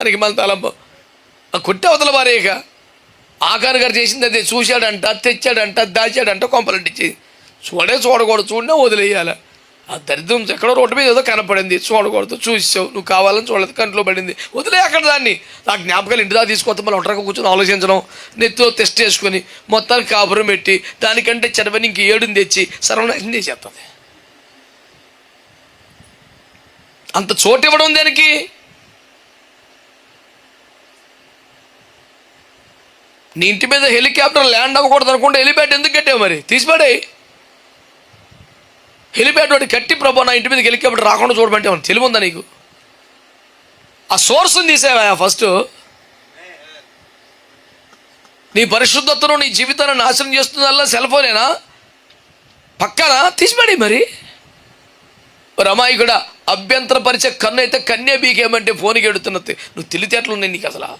దానికి మన తలంపు కొట్టే అవతల వారేక ఆఖాన్ గారు చేసింది అదే. చూశాడంట, తెచ్చాడంట, దాచాడంట, కొంపలంటిచ్చేది. చూడకూడదు, చూడనే వదిలేయాలి. ఆ దరిద్రం ఎక్కడో రోడ్డు మీద ఏదో కనపడింది, చూడకూడదు, చూసావు, నువ్వు కావాలని చూడలేదు, కంట్లో పడింది, వదిలే అక్కడ దాన్ని. ఆ జ్ఞాపకాలు ఇంటి దాకా తీసుకొస్తే మళ్ళీ ఒంటరిగా కూర్చొని ఆలోచించడం, నెత్తిలో టెస్ట్ వేసుకొని మొత్తానికి కాపురం పెట్టి దానికంటే చెడవని ఇంక 7 తెచ్చి సర్వనాశనం చేసేస్తుంది. అంత చోటు ఇవ్వడం దానికి. నీ ఇంటి మీద హెలికాప్టర్ ల్యాండ్ అవ్వకూడదు అనుకుంటే హెలిప్యాడ్ ఎందుకు కట్టావు? మరి తీసిపడే హెలిప్యాడ్ వాటి కట్టి, ప్రభు నా ఇంటి మీద హెలికాప్టర్ రాకుండా చూడమంటే తెలివి ఉందా నీకు? ఆ సోర్స్ని తీసేవా ఫస్ట్. నీ పరిశుద్ధతను, నీ జీవితాన్ని నాశనం చేస్తుందల్లా సెల్ ఫోనేనా? పక్కన తీసిపడి. మరి రమాయి కూడా అభ్యంతరపరిచే కన్ను అయితే కన్నే బీకేమంటే ఫోన్కి ఎడుతున్నది. నువ్వు తెలివితేటలు ఉన్నాయి నీకు అసలు.